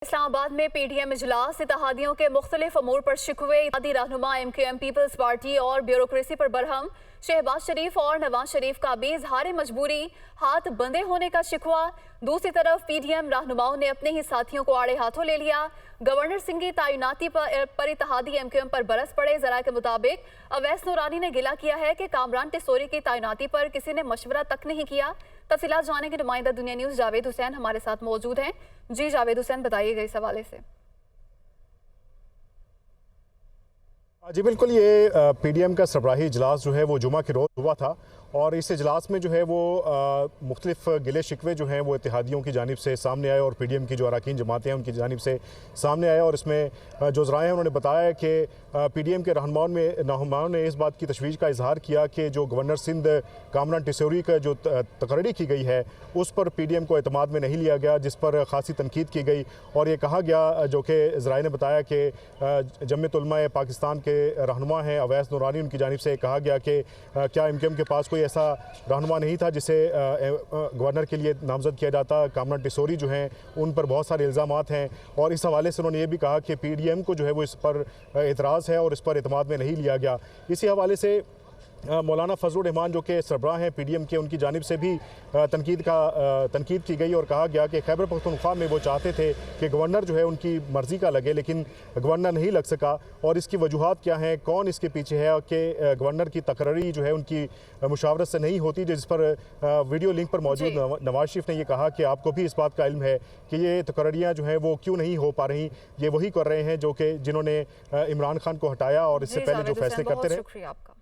इस्लामाबाद में पीडीएम इजलास इत्तेहादियों के मुख्तलिफ अमूर पर शिकवे इत्तेहादी रहनुमा एमक्यूएम पीपल्स पार्टी और ब्यूरोक्रेसी पर बरहम। शहबाज शरीफ और नवाज शरीफ का भी इजहार मजबूरी, हाथ बंधे होने का शिकवा। दूसरी तरफ पीडीएम रहनुमाओं ने अपने ही साथियों को आड़े हाथों ले लिया। गवर्नर सिंह की तैनाती पर इत्तेहादी एमक्यूएम पर बरस पड़े। जरा के मुताबिक अवैस नूरानी ने गिला किया है कि कामरान टिसोरी की तैनाती पर किसी ने मशवरा तक नहीं किया। तफसीलात जानेंगे, नुमाइंदा दुनिया न्यूज़ जावेद हुसैन हमारे साथ मौजूद हैं। जी जावेद हुसैन, बताइएगा इस हवाले से। जी बिल्कुल, ये पीडीएम का सरबराही इजलास जो है वो जुमा के रोज़ हुआ था और इस इजलास में जो है वो मुख्तलिफ गिले शिकवे जो हैं वो इत्तेहादियों की जानिब से सामने आए और पीडीएम की जो अरकान जमातें हैं उनकी जानिब से सामने आए। और इसमें जो ज़राए हैं उन्होंने बताया कि पीडीएम के रहनुमाओं ने इस बात की तशवीश का इजहार किया कि जो गवर्नर सिंध कामरान टिसोरी का जो तकरीर की गई है उस पर पीडीएम को एतमाद में नहीं लिया गया, जिस पर ख़ासी तनकीद की गई। और ये कहा गया, जो कि ज़राए ने बताया कि जमीयत उलमा पाकिस्तान के रहनुमा हैं अवैस नूरानी, उनकी जानिब से कहा गया कि क्या एमक्यूएम के पास कोई ऐसा रहनुमा नहीं था जिसे गवर्नर के लिए नामजद किया जाता। कामरान टिसोरी जो हैं उन पर बहुत सारे इल्ज़ामात हैं और इस हवाले से उन्होंने ये भी कहा कि पीडीएम को जो है वो इस पर एतराज़ है और इस पर एतमाद में नहीं लिया गया। इसी हवाले से मौलाना फजलुर रहमान जो कि सरबराह हैं पीडीएम के, उनकी जानिब से भी तनकीद की गई और कहा गया कि खैबर पख्तूनख्वा में वो चाहते थे कि गवर्नर जो है उनकी मर्ज़ी का लगे, लेकिन गवर्नर नहीं लग सका। और इसकी वजूहात क्या हैं, कौन इसके पीछे है कि गवर्नर की तकरीर जो है उनकी मुशावरत से नहीं होती, जिस पर वीडियो लिंक पर मौजूद नवाज शरीफ ने यह कहा कि आपको भी इस बात का इल्म है कि ये तकरीरियाँ जो हैं वो क्यों नहीं हो पा रही। ये वही कर रहे हैं जो कि जिन्होंने इमरान खान को हटाया और इससे पहले जो फैसले करते रहे। शुक्रिया आपका।